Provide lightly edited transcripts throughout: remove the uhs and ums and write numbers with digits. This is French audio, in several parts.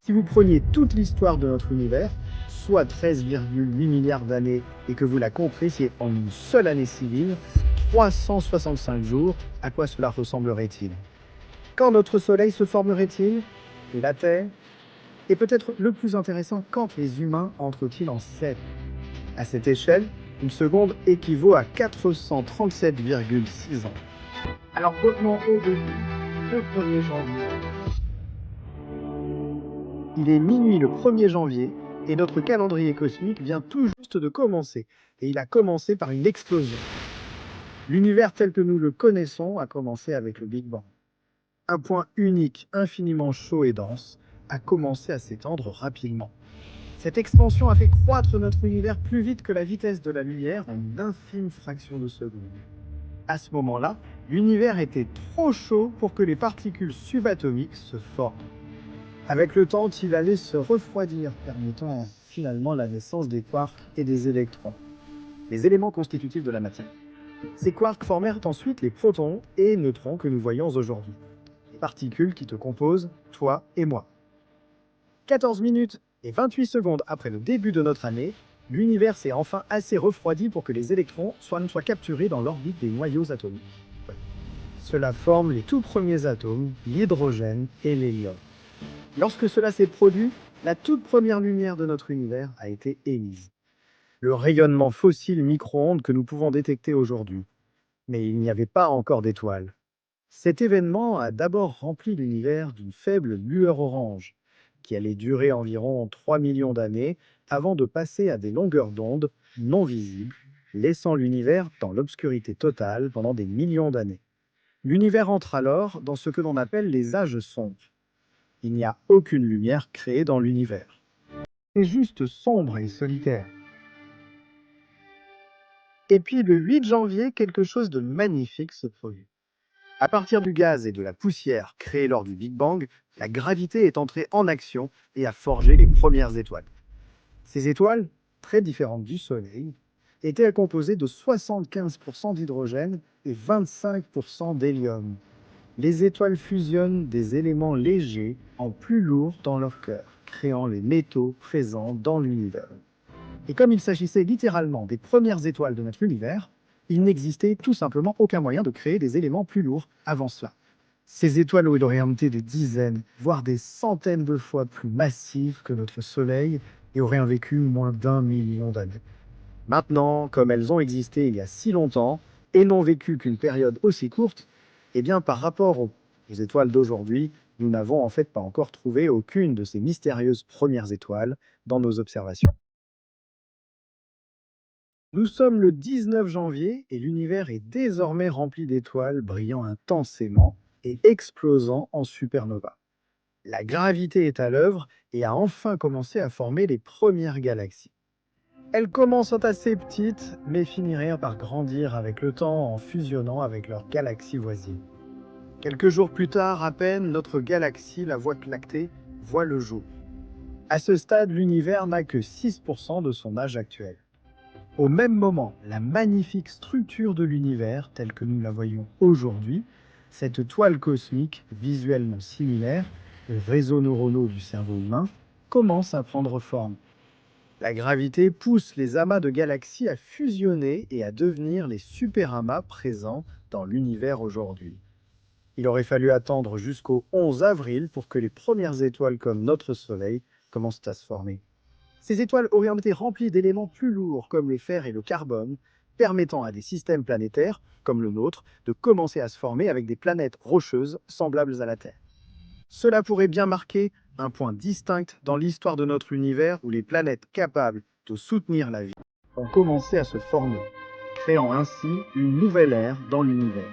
Si vous preniez toute l'histoire de notre univers, soit 13,8 milliards d'années, et que vous la compressiez en une seule année civile, 365 jours, à quoi cela ressemblerait-il? Quand notre Soleil se formerait-il? Et la Terre? Et peut-être le plus intéressant, quand les humains entrent-ils en scène? À cette échelle, une seconde équivaut à 437,6 ans. Alors revenons au début, le 1er janvier. Il est minuit le 1er janvier et notre calendrier cosmique vient tout juste de commencer. Et il a commencé par une explosion. L'univers tel que nous le connaissons a commencé avec le Big Bang. Un point unique, infiniment chaud et dense, a commencé à s'étendre rapidement. Cette expansion a fait croître notre univers plus vite que la vitesse de la lumière en une infime fraction de seconde. À ce moment-là, l'univers était trop chaud pour que les particules subatomiques se forment. Avec le temps, il allait se refroidir, permettant finalement la naissance des quarks et des électrons, les éléments constitutifs de la matière. Ces quarks formèrent ensuite les protons et neutrons que nous voyons aujourd'hui, les particules qui te composent, toi et moi. 14 minutes et 28 secondes après le début de notre année, l'univers s'est enfin assez refroidi pour que les électrons soient capturés dans l'orbite des noyaux atomiques. Cela forme les tout premiers atomes, l'hydrogène et l'hélium. Lorsque cela s'est produit, la toute première lumière de notre univers a été émise. Le rayonnement fossile micro-ondes que nous pouvons détecter aujourd'hui. Mais il n'y avait pas encore d'étoiles. Cet événement a d'abord rempli l'univers d'une faible lueur orange, qui allait durer environ 3 millions d'années avant de passer à des longueurs d'onde non visibles, laissant l'univers dans l'obscurité totale pendant des millions d'années. L'univers entre alors dans ce que l'on appelle les âges sombres. Il n'y a aucune lumière créée dans l'univers. C'est juste sombre et solitaire. Et puis le 8 janvier, quelque chose de magnifique se produit. À partir du gaz et de la poussière créés lors du Big Bang, la gravité est entrée en action et a forgé les premières étoiles. Ces étoiles, très différentes du Soleil, étaient composées de 75% d'hydrogène et 25% d'hélium. Les étoiles fusionnent des éléments légers en plus lourds dans leur cœur, créant les métaux présents dans l'univers. Et comme il s'agissait littéralement des premières étoiles de notre univers, il n'existait tout simplement aucun moyen de créer des éléments plus lourds avant cela. Ces étoiles auraient été des dizaines, voire des centaines de fois plus massives que notre Soleil et auraient vécu moins d'1 million d'années. Maintenant, comme elles ont existé il y a si longtemps et n'ont vécu qu'une période aussi courte, eh bien par rapport aux étoiles d'aujourd'hui, nous n'avons en fait pas encore trouvé aucune de ces mystérieuses premières étoiles dans nos observations. Nous sommes le 19 janvier et l'univers est désormais rempli d'étoiles brillant intensément et explosant en supernova. La gravité est à l'œuvre et a enfin commencé à former les premières galaxies. Elles commencent assez petites, mais finiraient par grandir avec le temps en fusionnant avec leurs galaxies voisines. Quelques jours plus tard, à peine, notre galaxie, la Voie lactée, voit le jour. À ce stade, l'univers n'a que 6% de son âge actuel. Au même moment, la magnifique structure de l'univers, telle que nous la voyons aujourd'hui, cette toile cosmique visuellement similaire aux réseaux neuronaux du cerveau humain, commence à prendre forme. La gravité pousse les amas de galaxies à fusionner et à devenir les superamas présents dans l'univers aujourd'hui. Il aurait fallu attendre jusqu'au 11 avril pour que les premières étoiles comme notre Soleil commencent à se former. Ces étoiles auraient été remplies d'éléments plus lourds comme le fer et le carbone, permettant à des systèmes planétaires, comme le nôtre, de commencer à se former avec des planètes rocheuses semblables à la Terre. Cela pourrait bien marquer un point distinct dans l'histoire de notre univers où les planètes capables de soutenir la vie ont commencé à se former, créant ainsi une nouvelle ère dans l'univers.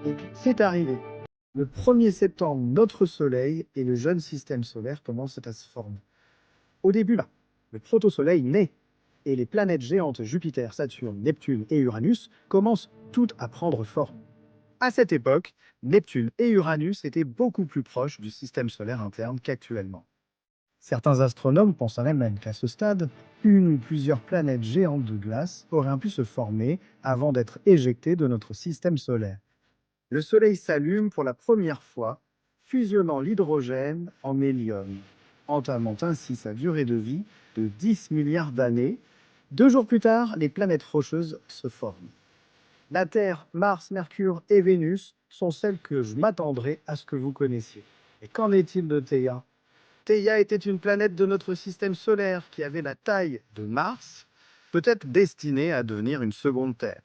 Et c'est arrivé. Le 1er septembre, notre Soleil et le jeune système solaire commencent à se former. Au début, là, le proto-Soleil naît et les planètes géantes Jupiter, Saturne, Neptune et Uranus commencent toutes à prendre forme. À cette époque, Neptune et Uranus étaient beaucoup plus proches du système solaire interne qu'actuellement. Certains astronomes penseraient même qu'à ce stade, une ou plusieurs planètes géantes de glace auraient pu se former avant d'être éjectées de notre système solaire. Le Soleil s'allume pour la première fois fusionnant l'hydrogène en hélium, entamant ainsi sa durée de vie de 10 milliards d'années. 2 jours plus tard, les planètes rocheuses se forment. La Terre, Mars, Mercure et Vénus sont celles que je m'attendrais à ce que vous connaissiez. Et qu'en est-il de Theia? Theia était une planète de notre système solaire qui avait la taille de Mars, peut-être destinée à devenir une seconde Terre.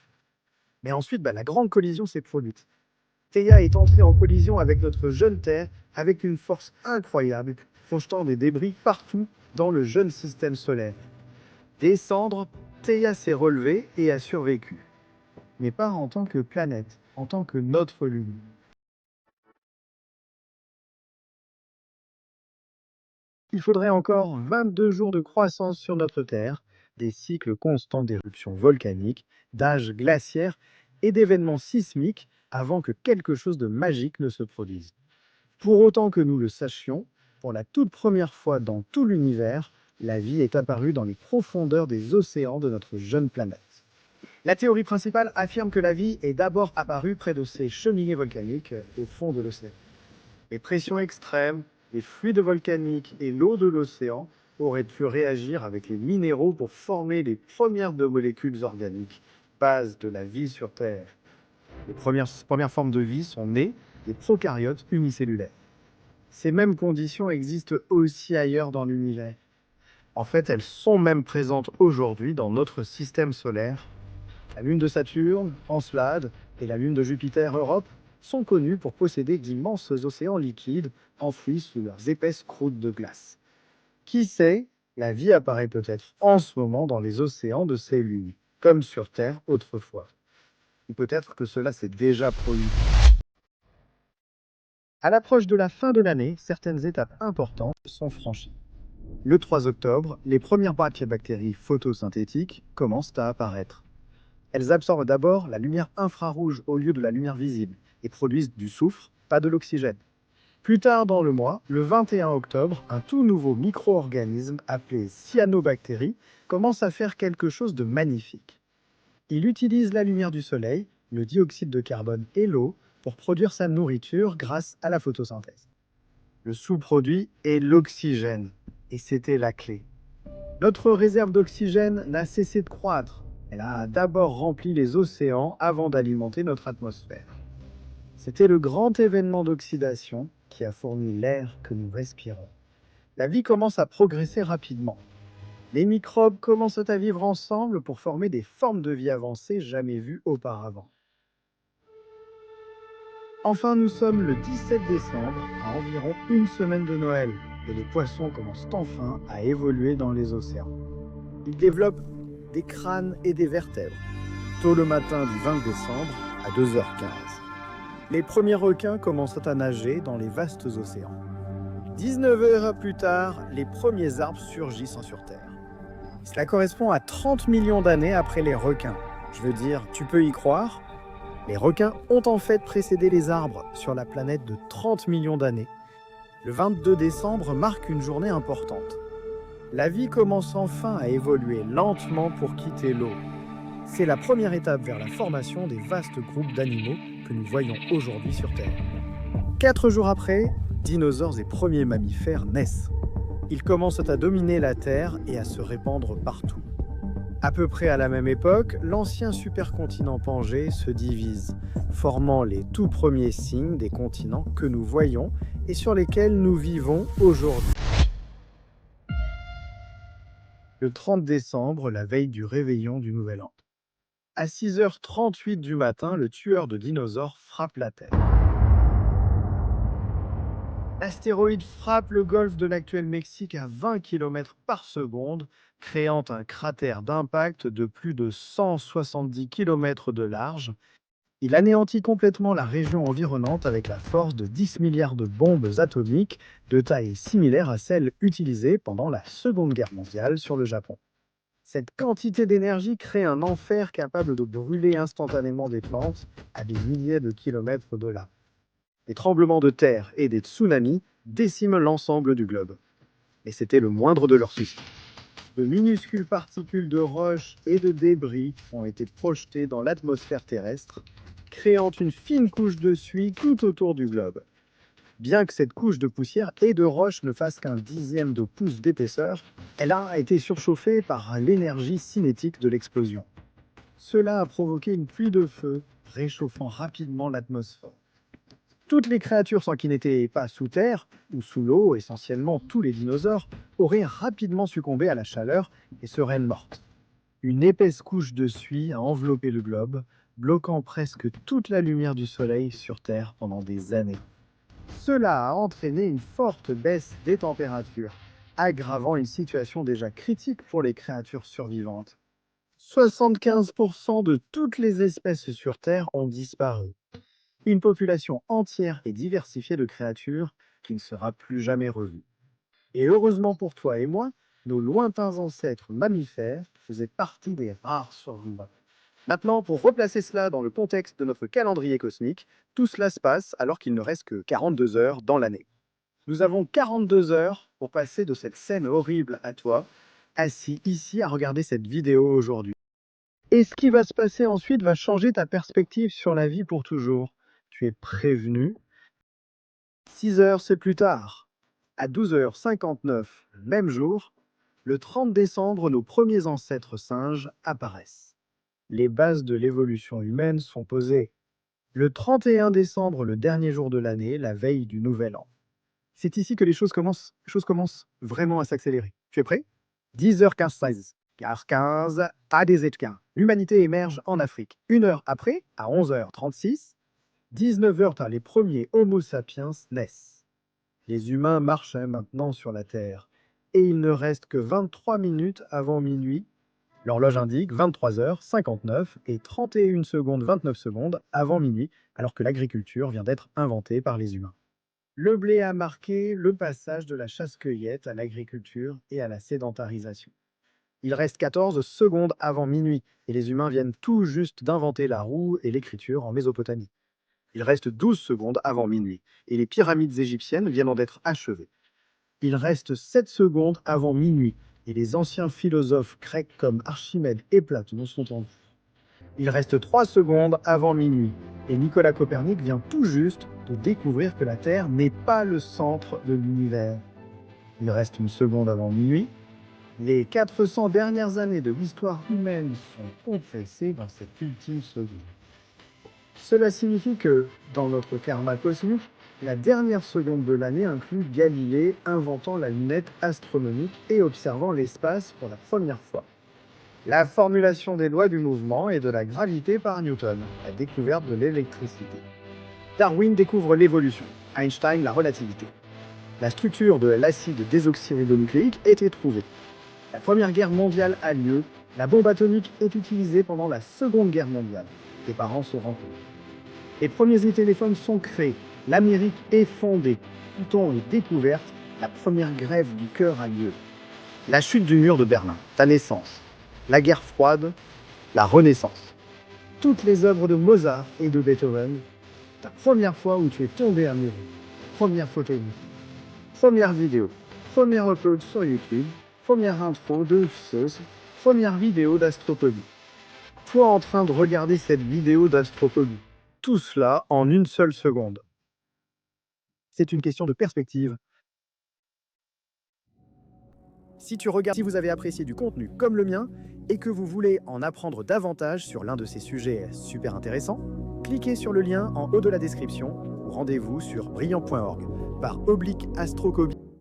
Mais ensuite, la grande collision s'est produite. Theia est entrée en collision avec notre jeune Terre avec une force incroyable, projetant des débris partout dans le jeune système solaire. Des cendres, Theia s'est relevée et a survécu. Mais pas en tant que planète, en tant que notre Lune. Il faudrait encore 22 jours de croissance sur notre Terre, des cycles constants d'éruptions volcaniques, d'âges glaciaires et d'événements sismiques avant que quelque chose de magique ne se produise. Pour autant que nous le sachions, pour la toute première fois dans tout l'univers, la vie est apparue dans les profondeurs des océans de notre jeune planète. La théorie principale affirme que la vie est d'abord apparue près de ces cheminées volcaniques au fond de l'océan. Les pressions extrêmes, les fluides volcaniques et l'eau de l'océan auraient pu réagir avec les minéraux pour former les premières de molécules organiques, base de la vie sur Terre. Les premières formes de vie sont nées des prokaryotes unicellulaires. Ces mêmes conditions existent aussi ailleurs dans l'univers. En fait, elles sont même présentes aujourd'hui dans notre système solaire. La lune de Saturne, Encelade, et la lune de Jupiter, Europe, sont connues pour posséder d'immenses océans liquides enfouis sous leurs épaisses croûtes de glace. Qui sait, la vie apparaît peut-être en ce moment dans les océans de ces lunes, comme sur Terre autrefois. Ou peut-être que cela s'est déjà produit. À l'approche de la fin de l'année, certaines étapes importantes sont franchies. Le 3 octobre, les premières bactéries photosynthétiques commencent à apparaître. Elles absorbent d'abord la lumière infrarouge au lieu de la lumière visible et produisent du soufre, pas de l'oxygène. Plus tard dans le mois, le 21 octobre, un tout nouveau micro-organisme appelé cyanobactérie commence à faire quelque chose de magnifique. Il utilise la lumière du soleil, le dioxyde de carbone et l'eau pour produire sa nourriture grâce à la photosynthèse. Le sous-produit est l'oxygène, et c'était la clé. Notre réserve d'oxygène n'a cessé de croître. Elle a d'abord rempli les océans avant d'alimenter notre atmosphère. C'était le grand événement d'oxydation qui a fourni l'air que nous respirons. La vie commence à progresser rapidement. Les microbes commencent à vivre ensemble pour former des formes de vie avancées jamais vues auparavant. Enfin, nous sommes le 17 décembre, à environ une semaine de Noël, et les poissons commencent enfin à évoluer dans les océans. Ils développent des crânes et des vertèbres. Tôt le matin du 20 décembre, à 2h15, les premiers requins commencent à nager dans les vastes océans. 19 heures plus tard, les premiers arbres surgissent sur Terre. Cela correspond à 30 millions d'années après les requins. Je veux dire, tu peux y croire? Les requins ont en fait précédé les arbres sur la planète de 30 millions d'années. Le 22 décembre marque une journée importante. La vie commence enfin à évoluer lentement pour quitter l'eau. C'est la première étape vers la formation des vastes groupes d'animaux que nous voyons aujourd'hui sur Terre. 4 jours après, dinosaures et premiers mammifères naissent. Ils commencent à dominer la Terre et à se répandre partout. À peu près à la même époque, l'ancien supercontinent Pangée se divise, formant les tout premiers signes des continents que nous voyons et sur lesquels nous vivons aujourd'hui. Le 30 décembre, la veille du réveillon du Nouvel An. À 6h38 du matin, le tueur de dinosaures frappe la Terre. L'astéroïde frappe le golfe de l'actuel Mexique à 20 km par seconde, créant un cratère d'impact de plus de 170 km de large. Il anéantit complètement la région environnante avec la force de 10 milliards de bombes atomiques de taille similaire à celles utilisées pendant la Seconde Guerre mondiale sur le Japon. Cette quantité d'énergie crée un enfer capable de brûler instantanément des plantes à des milliers de kilomètres de là. Des tremblements de terre et des tsunamis déciment l'ensemble du globe. Mais c'était le moindre de leurs soucis. De minuscules particules de roches et de débris ont été projetées dans l'atmosphère terrestre, créant une fine couche de suie tout autour du globe. Bien que cette couche de poussière et de roche ne fasse qu'un dixième de pouce d'épaisseur, elle a été surchauffée par l'énergie cinétique de l'explosion. Cela a provoqué une pluie de feu, réchauffant rapidement l'atmosphère. Toutes les créatures sans qui n'étaient pas sous terre ou sous l'eau, essentiellement tous les dinosaures, auraient rapidement succombé à la chaleur et seraient mortes. Une épaisse couche de suie a enveloppé le globe, bloquant presque toute la lumière du soleil sur Terre pendant des années. Cela a entraîné une forte baisse des températures, aggravant une situation déjà critique pour les créatures survivantes. 75% de toutes les espèces sur Terre ont disparu. Une population entière et diversifiée de créatures qui ne sera plus jamais revue. Et heureusement pour toi et moi, nos lointains ancêtres mammifères faisaient partie des rares survivants. Maintenant, pour replacer cela dans le contexte de notre calendrier cosmique, tout cela se passe alors qu'il ne reste que 42 heures dans l'année. Nous avons 42 heures pour passer de cette scène horrible à toi, assis ici à regarder cette vidéo aujourd'hui. Et ce qui va se passer ensuite va changer ta perspective sur la vie pour toujours. Tu es prévenu. 6 heures, c'est plus tard. À 12h59, le même jour, le 30 décembre, nos premiers ancêtres singes apparaissent. Les bases de l'évolution humaine sont posées. Le 31 décembre, le dernier jour de l'année, la veille du Nouvel An. C'est ici que les choses commencent vraiment à s'accélérer. Tu es prêt? 10h15, 15 à des équins. L'humanité émerge en Afrique. Une heure après, à 11h36, 19h, les premiers Homo sapiens naissent. Les humains marchaient maintenant sur la Terre. Et il ne reste que 23 minutes avant minuit. L'horloge indique 23h59 et 31 secondes 29 secondes avant minuit, alors que l'agriculture vient d'être inventée par les humains. Le blé a marqué le passage de la chasse-cueillette à l'agriculture et à la sédentarisation. Il reste 14 secondes avant minuit et les humains viennent tout juste d'inventer la roue et l'écriture en Mésopotamie. Il reste 12 secondes avant minuit et les pyramides égyptiennes viennent d'être achevées. Il reste 7 secondes avant minuit et les anciens philosophes grecs comme Archimède et Platon sont en vue. Il reste 3 secondes avant minuit et Nicolas Copernic vient tout juste de découvrir que la Terre n'est pas le centre de l'univers. Il reste 1 seconde avant minuit. Les 400 dernières années de l'histoire humaine sont compressées dans cette ultime seconde. Cela signifie que, dans notre karma cosmique, la dernière seconde de l'année inclut Galilée inventant la lunette astronomique et observant l'espace pour la première fois. La formulation des lois du mouvement et de la gravité par Newton, la découverte de l'électricité. Darwin découvre l'évolution, Einstein la relativité. La structure de l'acide désoxyribonucléique était trouvée. La Première Guerre mondiale a lieu, la bombe atomique est utilisée pendant la Seconde Guerre mondiale. Tes parents se rencontrent. Les premiers téléphones sont créés, l'Amérique est fondée, Pluton est découverte, la première grève du cœur a lieu. La chute du mur de Berlin, ta naissance. La guerre froide, la Renaissance. Toutes les œuvres de Mozart et de Beethoven, ta première fois où tu es tombé amoureux, première photo, première vidéo, première upload sur YouTube, première intro de Sauce, première vidéo d'astrophobie. Toi en train de regarder cette vidéo d'astrophobie. Tout cela en 1 seule seconde. C'est une question de perspective. Si vous avez apprécié du contenu comme le mien et que vous voulez en apprendre davantage sur l'un de ces sujets super intéressants, cliquez sur le lien en haut de la description ou rendez-vous sur brillant.org par /astrocobie.